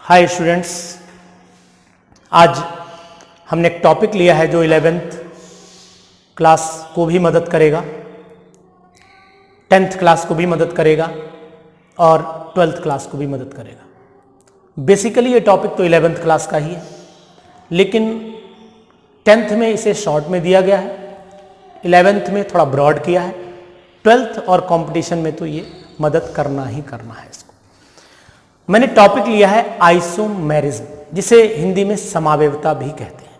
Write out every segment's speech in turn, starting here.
Hi students, आज हमने एक टॉपिक लिया है जो 11th क्लास को भी मदद करेगा, 10th क्लास को भी मदद करेगा और 12th क्लास को भी मदद करेगा। बेसिकली ये टॉपिक तो 11th क्लास का ही है, लेकिन 10th में इसे शॉर्ट में दिया गया है, 11th में थोड़ा ब्रॉड किया है, 12th और कंपटीशन में तो ये मदद करना ही करना है। इसको मैंने टॉपिक लिया है आइसोमेरिज्म, जिसे हिंदी में समावयवता भी कहते हैं।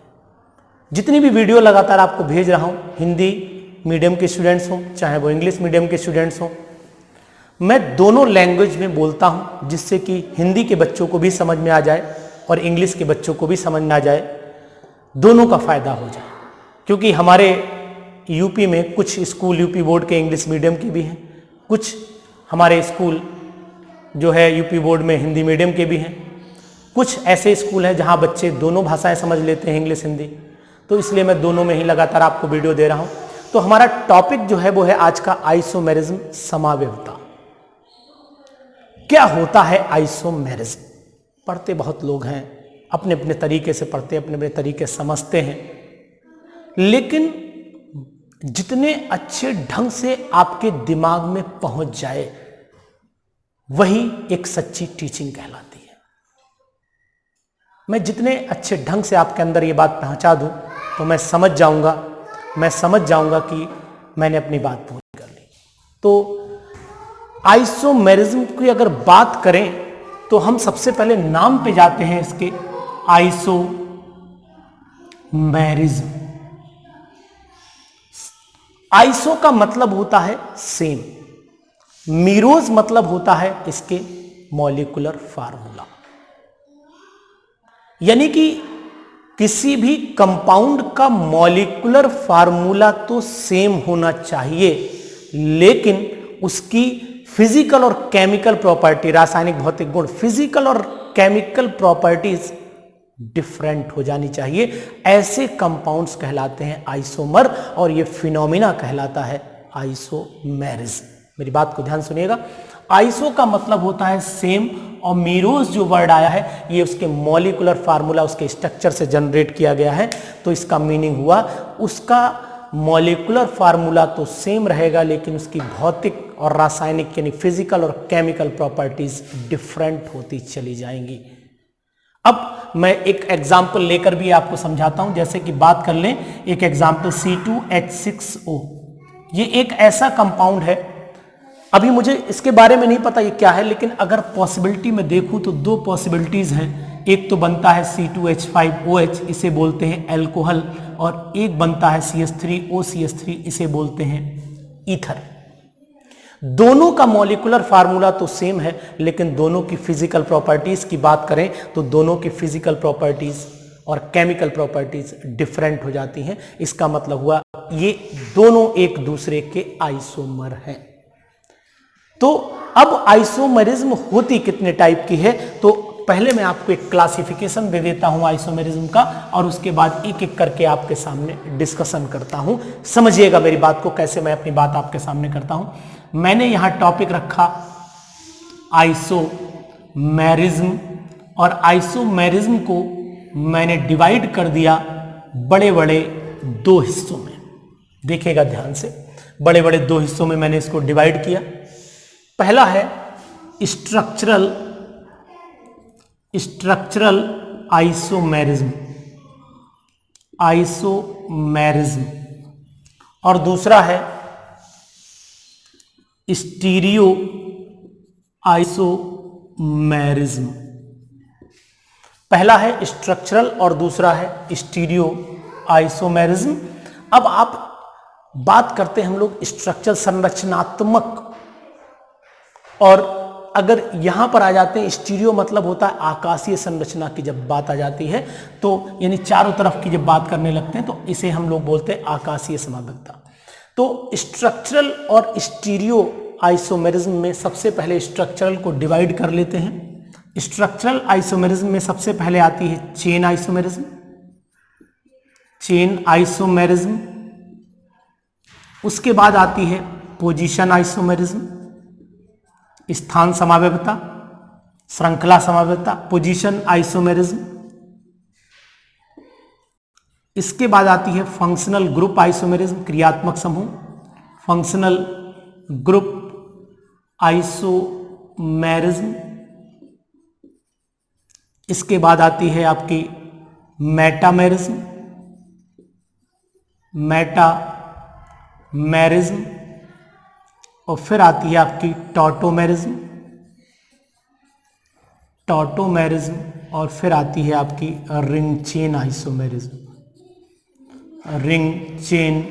जितनी भी वीडियो लगातार आपको भेज रहा हूं, हिंदी मीडियम के स्टूडेंट्स हों चाहे वो इंग्लिश मीडियम के स्टूडेंट्स हों, मैं दोनों लैंग्वेज में बोलता हूं, जिससे कि हिंदी के बच्चों को भी समझ में आ जाए और इंग्लिश के बच्चों को भी समझ में आ जाए, दोनों का फायदा हो जाए। क्योंकि हमारे यूपी में कुछ स्कूल यूपी बोर्ड के इंग्लिश मीडियम के भी हैं, कुछ हमारे स्कूल जो है यूपी बोर्ड में हिंदी मीडियम के भी हैं, कुछ ऐसे स्कूल हैं जहां बच्चे दोनों भाषाएं समझ लेते हैं, इंग्लिश हिंदी। तो इसलिए मैं दोनों में ही लगातार आपको वीडियो दे रहा हूं। तो हमारा टॉपिक जो है वो है आज का आइसोमेरिज्म, समावयवता। क्या होता है आइसोमेरिज्म? पढ़ते बहुत लोग हैं, अपने अपने तरीके से पढ़ते, अपने अपने तरीके समझते हैं, लेकिन जितने अच्छे ढंग से आपके दिमाग में पहुंच जाए वही एक सच्ची टीचिंग कहलाती है। मैं जितने अच्छे ढंग से आपके अंदर ये बात पहुंचा दूं तो मैं समझ जाऊंगा कि मैंने अपनी बात पूरी कर ली। तो आइसोमेरिज्म की अगर बात करें तो हम सबसे पहले नाम पे जाते हैं इसके, आइसोमेरिज्म। आइसो का मतलब होता है सेम, मीरोज मतलब होता है इसके मॉलिक्यूलर फार्मूला, यानी कि किसी भी कंपाउंड का मॉलिक्यूलर फार्मूला तो सेम होना चाहिए, लेकिन उसकी फिजिकल और केमिकल प्रॉपर्टी, रासायनिक भौतिक गुण, फिजिकल और केमिकल प्रॉपर्टीज डिफरेंट हो जानी चाहिए। ऐसे कंपाउंड्स कहलाते हैं आइसोमर, और ये फिनोमिना कहलाता है आइसोमेरिज्म। मेरी बात को ध्यान सुनिएगा। आइसो का मतलब होता है सेम, और मीरोज जो वर्ड आया है ये उसके मॉलिक्यूलर फार्मूला, उसके स्ट्रक्चर से जनरेट किया गया है। तो इसका मीनिंग हुआ उसका मॉलिक्यूलर फार्मूला तो सेम रहेगा, लेकिन उसकी भौतिक और रासायनिक यानी फिजिकल और केमिकल प्रॉपर्टीज डिफरेंट होती चली जाएंगी। अब मैं एक एग्जाम्पल लेकर भी आपको समझाता हूं। जैसे कि बात कर लें एक एग्जाम्पल, C2H6O। ये एक ऐसा कंपाउंड है, अभी मुझे इसके बारे में नहीं पता ये क्या है, लेकिन अगर पॉसिबिलिटी में देखूं तो दो पॉसिबिलिटीज हैं। एक तो बनता है C2H5OH, इसे बोलते हैं एल्कोहल, और एक बनता है CH3OCH3, इसे बोलते हैं ईथर। दोनों का मॉलिक्यूलर फार्मूला तो सेम है, लेकिन दोनों की फिजिकल प्रॉपर्टीज की बात करें तो दोनों की फिजिकल प्रॉपर्टीज और केमिकल प्रॉपर्टीज डिफरेंट हो जाती हैं। इसका मतलब हुआ ये दोनों एक दूसरे के आइसोमर हैं। तो अब आइसोमेरिज्म होती कितने टाइप की है, तो पहले मैं आपको एक क्लासिफिकेशन दे देता हूं आइसोमेरिज्म का, और उसके बाद एक एक करके आपके सामने डिस्कशन करता हूं। समझिएगा मेरी बात को, कैसे मैं अपनी बात आपके सामने करता हूं। मैंने यहां टॉपिक रखा आइसोमेरिज्म, और आइसोमेरिज्म को मैंने डिवाइड कर दिया बड़े बड़े दो हिस्सों में। देखिएगा ध्यान से, बड़े बड़े दो हिस्सों में मैंने इसको डिवाइड किया। पहला है स्ट्रक्चरल आइसोमेरिज्म, और दूसरा है स्टीरियो आइसोमेरिज्म। पहला है स्ट्रक्चरल और दूसरा है स्टीरियो आइसोमेरिज्म। अब आप बात करते हैं हम लोग स्ट्रक्चर, संरचनात्मक, और अगर यहां पर आ जाते हैं स्टीरियो मतलब होता है आकाशीय संरचना की जब बात आ जाती है, तो यानी चारों तरफ की जब बात करने लगते हैं तो इसे हम लोग बोलते हैं आकाशीय समावयवता। तो स्ट्रक्चरल और स्टीरियो आइसोमेरिज्म में सबसे पहले स्ट्रक्चरल को डिवाइड कर लेते हैं। स्ट्रक्चरल आइसोमेरिज्म में सबसे पहले आती है चेन आइसोमेरिज्म, उसके बाद आती है पोजीशन आइसोमेरिज्म, स्थान समावयवता, श्रृंखला समवेतता, पोजीशन आइसोमेरिज्म। इसके बाद आती है फंक्शनल ग्रुप आइसोमेरिज्म, क्रियात्मक समूह, फंक्शनल ग्रुप आइसोमेरिज्म। इसके बाद आती है आपकी मेटामेरिज्म, मेटामेरिज्म, और फिर आती है आपकी टॉटोमेरिज्म, टॉटोमेरिज्म, और फिर आती है आपकी ring chain isomerism, ring chain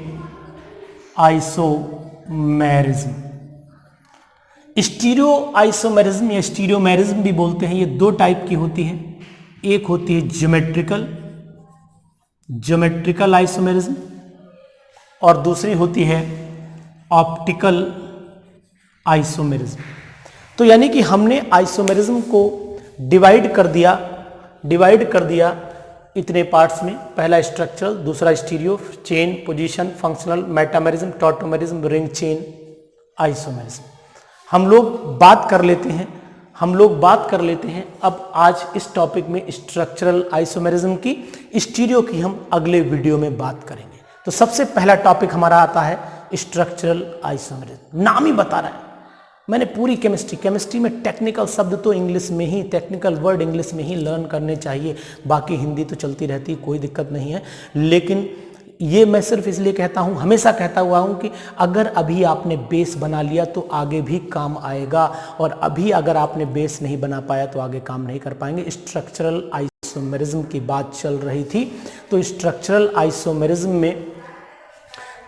isomerism. Stereo isomerism या स्टीरियोमेरिज्म भी बोलते हैं, ये दो टाइप की होती है। एक होती है ज्योमेट्रिकल आइसोमेरिज्म और दूसरी होती है ऑप्टिकल आइसोमेरिज्म। तो यानी कि हमने आइसोमेरिज्म को डिवाइड कर दिया इतने पार्ट्स में, पहला स्ट्रक्चरल, दूसरा stereo, chain, position, functional, metamerism, tautomerism, ring chain isomerism. हम लोग बात कर लेते हैं अब आज इस टॉपिक में स्ट्रक्चरल आइसोमेरिज्म की, स्टीरियो की हम अगले वीडियो में बात करेंगे। तो सबसे पहला टॉपिक हमारा आता है स्ट्रक्चरल आइसोमेरिज्म। नाम ही बता रहा है, मैंने पूरी केमिस्ट्री में टेक्निकल शब्द तो इंग्लिश में ही, टेक्निकल वर्ड इंग्लिश में ही लर्न करने चाहिए, बाकी हिंदी तो चलती रहती, कोई दिक्कत नहीं है। लेकिन ये मैं सिर्फ इसलिए कहता हूँ, हमेशा कहता हुआ हूँ कि अगर अभी आपने बेस बना लिया तो आगे भी काम आएगा, और अभी अगर आपने बेस नहीं बना पाया तो आगे काम नहीं कर पाएंगे। स्ट्रक्चरल आइसोमेरिज्म की बात चल रही थी, तो स्ट्रक्चरल आइसोमेरिज्म में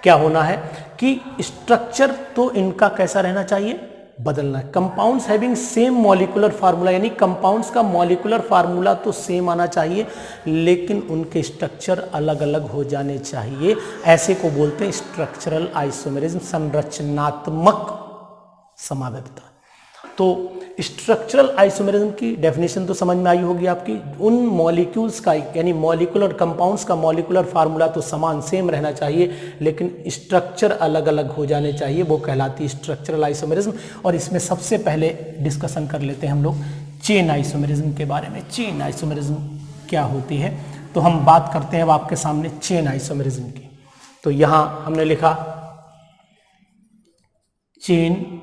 क्या होना है कि स्ट्रक्चर तो इनका कैसा रहना चाहिए, बदलना है। Compounds having same molecular formula, यानी कंपाउंड्स का मॉलिक्यूलर फार्मूला तो सेम आना चाहिए, लेकिन उनके स्ट्रक्चर अलग अलग हो जाने चाहिए। ऐसे को बोलते हैं स्ट्रक्चरल आइसोमेरिज्म, संरचनात्मक समावेतता। तो स्ट्रक्चरल आइसोमेरिज्म की डेफिनेशन तो समझ में आई होगी आपकी। उन मॉलिक्यूल्स का, यानी मॉलिक्यूलर कंपाउंड्स का मॉलिक्यूलर फार्मूला तो समान सेम रहना चाहिए, लेकिन स्ट्रक्चर अलग अलग हो जाने चाहिए, वो कहलाती है स्ट्रक्चरल आइसोमेरिज्म। और इसमें सबसे पहले डिस्कशन कर लेते हैं हम लोग चेन आइसोमेरिज्म के बारे में। चेन आइसोमेरिज्म क्या होती है, तो हम बात करते हैं अब आपके सामने चेन आइसोमेरिज्म की। तो यहां हमने लिखा चेन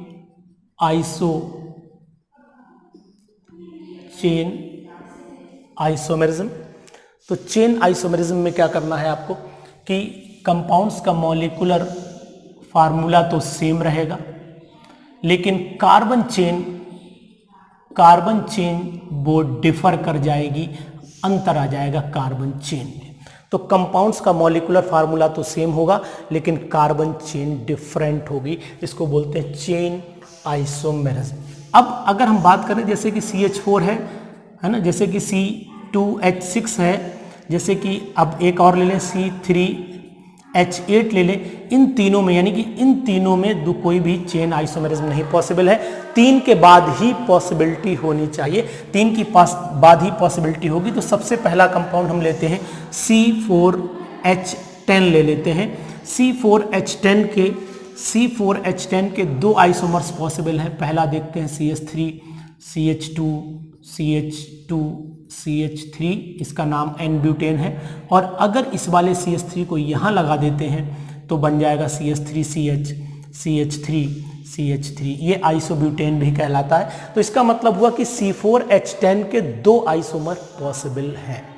आइसोमेरिज्म। तो चेन आइसोमेरिज्म में क्या करना है आपको कि कंपाउंड्स का मॉलिक्यूलर फार्मूला तो सेम रहेगा, लेकिन कार्बन चेन वो डिफर कर जाएगी, अंतर आ जाएगा कार्बन चेन में। तो कंपाउंड्स का मॉलिक्यूलर फार्मूला तो सेम होगा, लेकिन कार्बन चेन डिफरेंट होगी, इसको बोलते हैं चेन आइसोमेरिज्म। अब अगर हम बात करें जैसे कि CH4 है ना, जैसे कि C2H6 है, जैसे कि अब एक और ले लें C3H8 ले लें, इन तीनों में, यानी कि इन तीनों में कोई भी चेन आइसोमेरिज्म नहीं पॉसिबल है। 3 के बाद ही पॉसिबिलिटी होनी चाहिए, 3 की बाद ही पॉसिबिलिटी होगी। तो सबसे पहला कंपाउंड हम लेते हैं C4H10 ले लेते हैं। C4H10 के 2 आइसोमर्स पॉसिबल है। पहला देखते हैं CH3, इसका नाम N-ब्यूटेन है, और अगर इस वाले CH3 को यहाँ लगा देते हैं तो बन जाएगा CH3, ये आइसोब्यूटेन भी कहलाता है। तो इसका मतलब हुआ कि C4H10 के 2 आइसोमर पॉसिबल हैं।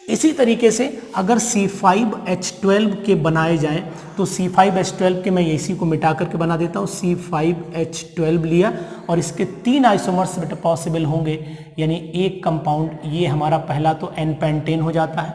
इसी तरीके से अगर C5H12 के बनाए जाएं तो C5H12 के मैं इसी को मिटा करके बना देता हूँ, C5H12 लिया और इसके 3 आइसोमर्स पॉसिबल होंगे, यानी एक कंपाउंड, ये हमारा पहला तो N पेंटेन हो जाता है,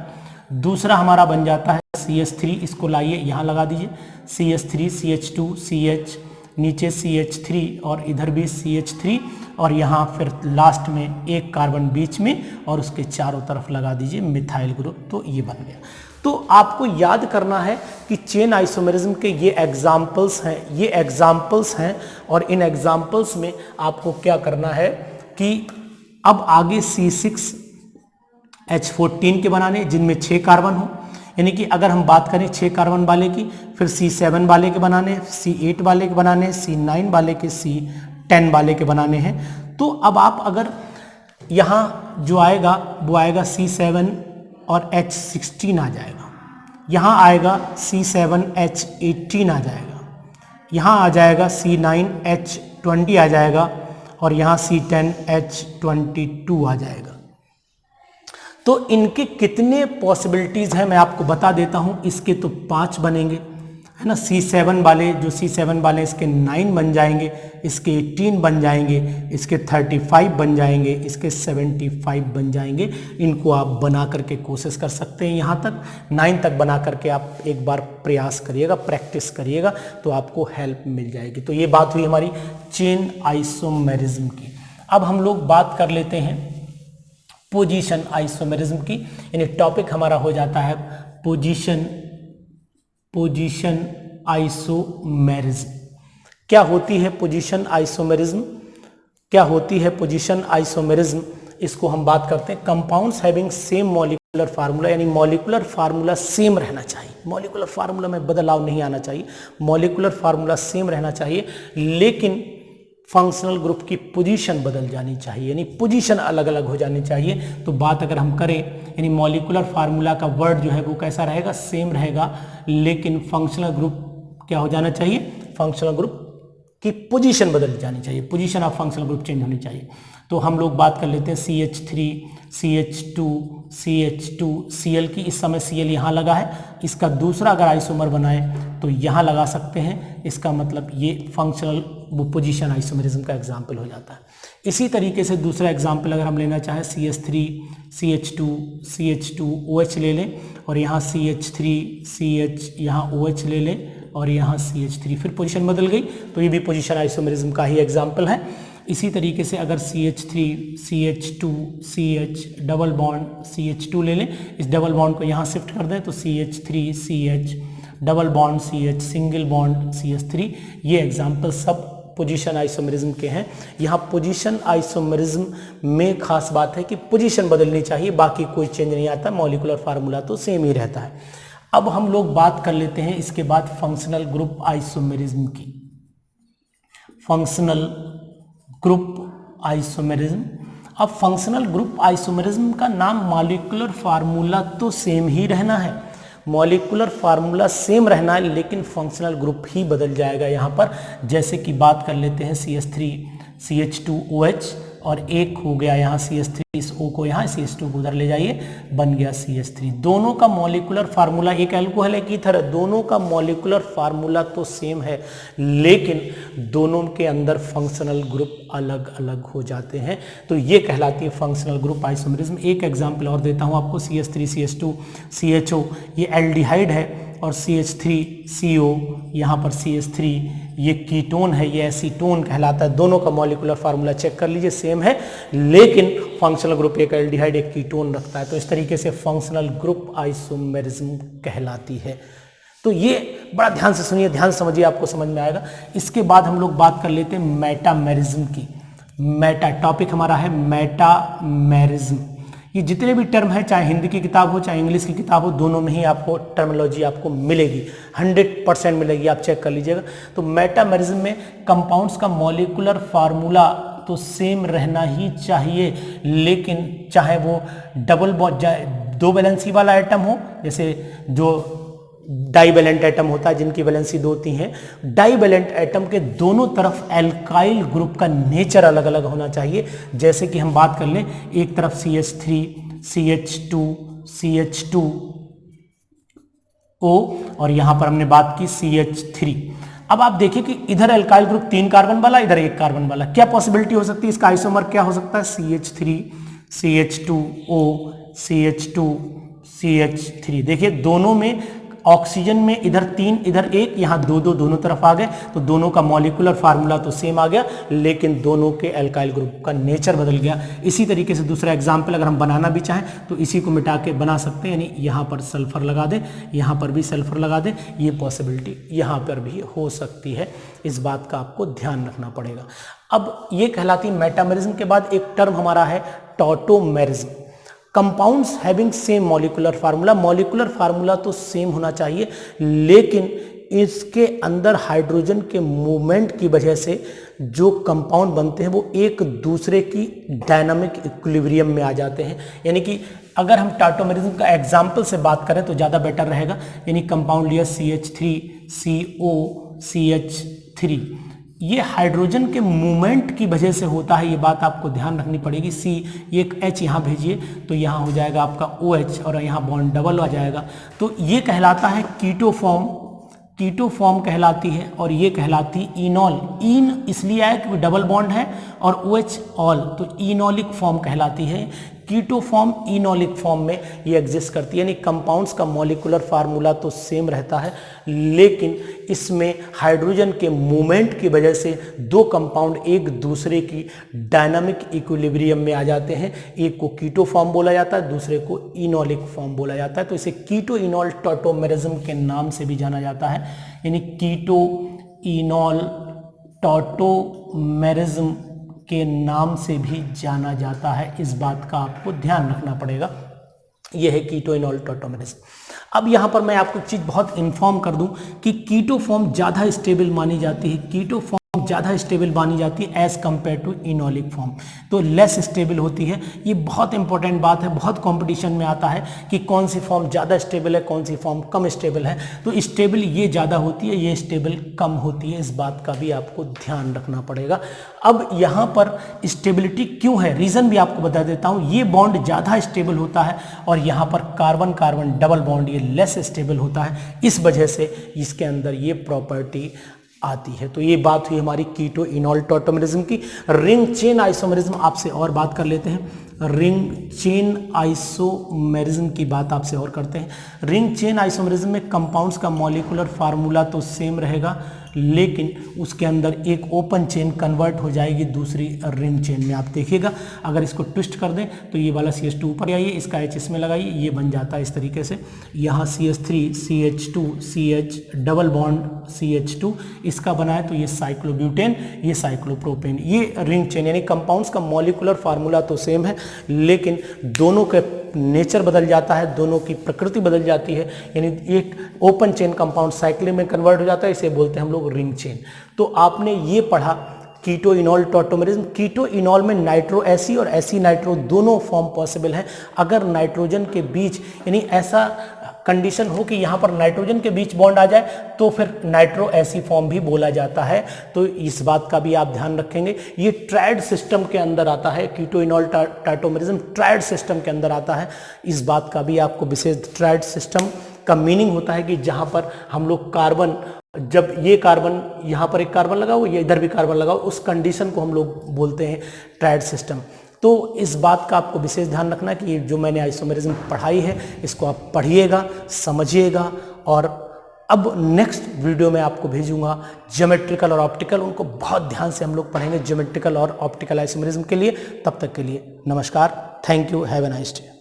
दूसरा हमारा बन जाता है CH3, इसको लाइए यहाँ लगा दीजिए, CH3, CH2, CH, नीचे CH3 और इधर भी CH3, और यहाँ फिर लास्ट में एक कार्बन बीच में और उसके चारों तरफ लगा दीजिए मिथाइल ग्रुप, तो ये बन गया। तो आपको याद करना है कि चेन आइसोमेरिज्म के ये एग्जाम्पल्स हैं, और इन एग्जाम्पल्स में आपको क्या करना है कि अब आगे C6H14 के बनाने जिनमें 6 कार्बन हो, यानी कि अगर हम बात करें 6 कार्बन वाले की, फिर C7 वाले के बनाने, C8 वाले के बनाने, C9 वाले के, C10 वाले के बनाने हैं। तो अब आप अगर यहाँ जो आएगा वो आएगा C7 और H16 आ जाएगा, यहाँ आएगा C7H18 आ जाएगा, यहाँ आ जाएगा C9H20 आ जाएगा और यहाँ C10H22 आ जाएगा। तो इनके कितने पॉसिबिलिटीज़ हैं मैं आपको बता देता हूँ। इसके तो 5 बनेंगे, है ना। C7 वाले जो C7 वाले इसके 9 बन जाएंगे, इसके 18 बन जाएंगे, इसके 35 बन जाएंगे, इसके 75 बन जाएंगे। इनको आप बना करके कोशिश कर सकते हैं, यहाँ तक 9 तक बना करके आप एक बार प्रयास करिएगा, प्रैक्टिस करिएगा तो आपको हेल्प मिल जाएगी। तो ये बात हुई हमारी चेन आइसोमेरिज्म की। अब हम लोग बात कर लेते हैं पोजीशन आइसोमेरिज्म की, यानी टॉपिक हमारा हो जाता है पोजीशन आइसोमेरिज्म। क्या होती है पोजीशन आइसोमेरिज्म? क्या होती है पोजीशन आइसोमेरिज्म? इसको हम बात करते हैं compounds having same molecular formula, यानी मॉलिक्यूलर फार्मूला सेम रहना चाहिए, मॉलिक्यूलर फार्मूला में बदलाव नहीं आना चाहिए, मॉलिक्यूलर फार्मूला सेम रहना चाहिए, लेकिन फंक्शनल ग्रुप की पोजीशन बदल जानी चाहिए, यानी पोजीशन अलग अलग हो जानी चाहिए। तो बात अगर हम करें, यानी मॉलिक्यूलर फार्मूला का वर्ड जो है वो कैसा रहेगा, सेम रहेगा, लेकिन फंक्शनल ग्रुप क्या हो जाना चाहिए, फंक्शनल ग्रुप की पोजीशन बदल जानी चाहिए, position of functional group change होनी चाहिए। तो हम लोग बात कर लेते हैं CH3, CH2, CH2, Cl की। इस समय Cl यहाँ लगा है, इसका दूसरा अगर आइसोमर बनाए तो यहाँ लगा सकते हैं, इसका मतलब ये फंक्शनल वो पोजीशन आइसोमेरिज्म का एग्जाम्पल हो जाता है। इसी तरीके से दूसरा एग्जाम्पल अगर हम लेना चाहें CH3, CH2, CH2, OH ले लें और यहाँ CH3, CH, यहाँ OH ले लें और यहाँ CH3, फिर पोजीशन बदल गई, तो ये भी पोजीशन आइसोमेरिज्म का ही एग्जाम्पल है। इसी तरीके से अगर CH3, CH2, CH double bond CH2 ले लें, इस डबल बॉन्ड को यहाँ शिफ्ट कर दें तो CH3, CH double bond CH single bond CH3, ये एग्जाम्पल सब पोजीशन आइसोमेरिज्म के हैं। यहाँ पोजीशन आइसोमेरिज्म में खास बात है कि पोजीशन बदलनी चाहिए, बाकी कोई चेंज नहीं आता, मॉलिक्यूलर फार्मूला तो सेम ही रहता है। अब हम लोग बात कर लेते हैं इसके बाद फंक्शनल ग्रुप आइसोमेरिज्म की। Functional group isomerism. अब फंक्शनल ग्रुप आइसोमेरिज्म का नाम मॉलिक्यूलर फार्मूला तो सेम ही रहना है, मॉलिक्यूलर फार्मूला सेम रहना है, लेकिन फंक्शनल ग्रुप ही बदल जाएगा यहाँ पर। जैसे कि बात कर लेते हैं CH3, CH2OH और एक हो गया यहाँ CH3, इस O को यहाँ CH2 को उधर ले जाइए, बन गया CH3। दोनों का मॉलिक्यूलर फार्मूला, एक एल्कोहल एक ईथर है, दोनों का मॉलिक्यूलर फार्मूला तो सेम है, लेकिन दोनों के अंदर फंक्शनल ग्रुप अलग अलग हो जाते हैं। तो ये कहलाती है फंक्शनल ग्रुप आइसोमेरिज्म। एक एग्जाम्पल और देता हूँ आपको, CH3, CH2, CHO, ये एल्डिहाइड है, और CH3CO, यहाँ पर CH3 ये कीटोन है, ये एसीटोन कहलाता है। दोनों का मॉलिक्यूलर फार्मूला चेक कर लीजिए, सेम है, लेकिन फंक्शनल ग्रुप एक एल्डिहाइड एक कीटोन रखता है। तो इस तरीके से फंक्शनल ग्रुप आइसोमेरिज्म कहलाती है। तो ये बड़ा ध्यान से सुनिए, ध्यान समझिए, आपको समझ में आएगा। इसके बाद हम लोग बात कर लेते हैं मेटामेरिज्म की। मेटा टॉपिक हमारा है मेटामेरिज्म। ये जितने भी टर्म है, चाहे हिंदी की किताब हो चाहे इंग्लिश की किताब हो, दोनों में ही आपको टर्मिनोलॉजी आपको मिलेगी, 100% मिलेगी, आप चेक कर लीजिएगा। तो मेटामेरिज्म में कंपाउंड्स का मॉलिक्यूलर फार्मूला तो सेम रहना ही चाहिए, लेकिन चाहे वो डबल बॉन्ड 2 वैलेंसी वाला आइटम हो, जैसे जो डाइवैलेंट एटम होता है जिनकी वैलेंसी 2-3 है, डाइवैलेंट एटम के दोनों तरफ एल्काइल ग्रुप का नेचर अलग अलग होना चाहिए। जैसे कि हम बात कर लें, एक तरफ CH3, CH2, CH2O और यहां पर हमने बात की CH3। अब आप देखिए कि इधर एल्काइल ग्रुप 3 कार्बन वाला, इधर 1 कार्बन वाला, क्या पॉसिबिलिटी हो सकती है? इसका आइसोमर क्या हो सकता है? CH3, CH2O, CH2, CH3। देखिए दोनों में ऑक्सीजन में इधर 3 इधर 1, यहाँ 2-2 दोनों तरफ आ गए, तो दोनों का मॉलिक्यूलर फार्मूला तो सेम आ गया, लेकिन दोनों के एल्काइल ग्रुप का नेचर बदल गया। इसी तरीके से दूसरा एग्जाम्पल अगर हम बनाना भी चाहें तो इसी को मिटा के बना सकते हैं, यानी यहाँ पर सल्फर लगा दें, यहाँ पर भी सल्फर लगा दें, ये पॉसिबिलिटी यहाँ पर भी हो सकती है। इस बात का आपको ध्यान रखना पड़ेगा। अब ये कहलाती मेटामेरिज्म के बाद एक टर्म हमारा है tautomerism. Compounds having same molecular formula, molecular formula तो सेम होना चाहिए, लेकिन इसके अंदर हाइड्रोजन के मूवमेंट की वजह से जो कंपाउंड बनते हैं वो एक दूसरे की डायनामिक इक्विलिब्रियम में आ जाते हैं। यानी कि अगर हम टाटोमेरिज्म का एग्जाम्पल से बात करें तो ज़्यादा बेटर रहेगा। यानी कंपाउंड लिया CH3COCH3, ये हाइड्रोजन के मूवमेंट की वजह से होता है, ये बात आपको ध्यान रखनी पड़ेगी। C, ये एक H यहाँ भेजिए तो यहाँ हो जाएगा आपका OH और यहाँ बॉन्ड डबल आ जाएगा, तो ये कहलाता है कीटो फॉर्म कहलाती है, और ये कहलाती इनॉल। इन इसलिए आया क्योंकि डबल बॉन्ड है और OH ऑल, तो इनॉलिक फॉर्म कहलाती है। कीटो फॉर्म इनॉलिक फॉर्म में ये एग्जिस्ट करती है। यानी कंपाउंड्स का मॉलिक्यूलर फार्मूला तो सेम रहता है, लेकिन इसमें हाइड्रोजन के मूवमेंट की वजह से दो कंपाउंड एक दूसरे की डायनामिक इक्विलिब्रियम में आ जाते हैं। एक को कीटो फॉर्म बोला जाता है, दूसरे को इनॉलिक फॉर्म बोला जाता है। तो इसे कीटो इनॉल टॉटोमेरिज्म के नाम से भी जाना जाता है। यानी कीटो इनॉल टॉटोमेरिज्म के नाम से भी जाना जाता है। इस बात का आपको ध्यान रखना पड़ेगा। यह है कीटो इनॉल टॉटोमेरिज्म। अब यहाँ पर मैं आपको एक चीज़ बहुत इन्फॉर्म कर दूं कि कीटो फॉर्म ज़्यादा स्टेबल मानी जाती है, कीटो फॉर्म ज़्यादा स्टेबल मानी जाती है एज कंपेयर टू इनॉलिक फॉर्म, तो लेस स्टेबल होती है। ये बहुत इंपॉर्टेंट बात है, बहुत कंपटीशन में आता है कि कौन सी फॉर्म ज़्यादा स्टेबल है, कौन सी फॉर्म कम स्टेबल है। तो स्टेबल ये ज़्यादा होती है, ये स्टेबल कम होती है। इस बात का भी आपको ध्यान रखना पड़ेगा। अब यहाँ पर स्टेबिलिटी क्यों है, रीज़न भी आपको बता देता हूँ। ये बॉन्ड ज़्यादा स्टेबल होता है और यहाँ पर कार्बन कार्बन डबल बॉन्ड ये लेस स्टेबल होता है, इस वजह से इसके अंदर ये प्रॉपर्टी आती है। तो ये बात हुई हमारी कीटो इनॉल टॉटोमेरिज्म की। रिंग चेन आइसोमेरिज्म आपसे और बात कर लेते हैं। रिंग चेन आइसोमेरिज्म की बात आपसे और करते हैं। रिंग चेन आइसोमेरिज्म में कंपाउंड्स का मॉलिक्यूलर फार्मूला तो सेम रहेगा, लेकिन उसके अंदर एक ओपन चेन कन्वर्ट हो जाएगी दूसरी रिंग चेन में। आप देखिएगा, अगर इसको ट्विस्ट कर दें तो ये वाला CH2 ऊपर आइए, इसका H इसमें लगाइए, ये बन जाता है इस तरीके से। यहाँ CH3 CH2 CH double bond CH2 इसका बना है, तो ये साइक्लोब्यूटेन, ये साइक्लोप्रोपेन, ये रिंग चेन। यानी कंपाउंड्स का मॉलिक्यूलर फार्मूला तो सेम है, लेकिन दोनों के नेचर बदल जाता है, दोनों की प्रकृति बदल जाती है। यानी एक ओपन चेन कंपाउंड साइक्लिन में कन्वर्ट हो जाता है, इसे बोलते हैं हम लोग रिंग चेन। तो आपने ये पढ़ा कीटो इनॉल टॉटोमेरिज्म। कीटो इनॉल में नाइट्रो एसी और एसी नाइट्रो दोनों फॉर्म पॉसिबल है। अगर नाइट्रोजन के बीच यानी ऐसा कंडीशन हो कि यहाँ पर नाइट्रोजन के बीच बॉन्ड आ जाए तो फिर नाइट्रो एसी फॉर्म भी बोला जाता है। तो इस बात का भी आप ध्यान रखेंगे। ये ट्रायड सिस्टम के अंदर आता है, कीटो इनॉल टॉटोमेरिज्म ट्रायड सिस्टम के अंदर आता है। इस बात का भी आपको विशेष, ट्रायड सिस्टम का मीनिंग होता है कि जहाँ पर हम लोग कार्बन, जब ये कार्बन यहाँ पर एक कार्बन लगा हो, ये इधर भी कार्बन लगा हो, उस कंडीशन को हम लोग बोलते हैं ट्रायड सिस्टम। तो इस बात का आपको विशेष ध्यान रखना कि ये जो मैंने आइसोमेरिज्म पढ़ाई है इसको आप पढ़िएगा, समझिएगा। और अब नेक्स्ट वीडियो में आपको भेजूंगा ज्योमेट्रिकल और ऑप्टिकल, उनको बहुत ध्यान से हम लोग पढ़ेंगे ज्योमेट्रिकल और ऑप्टिकल आइसोमेरिज्म के लिए। तब तक के लिए नमस्कार, thank you, have a nice day.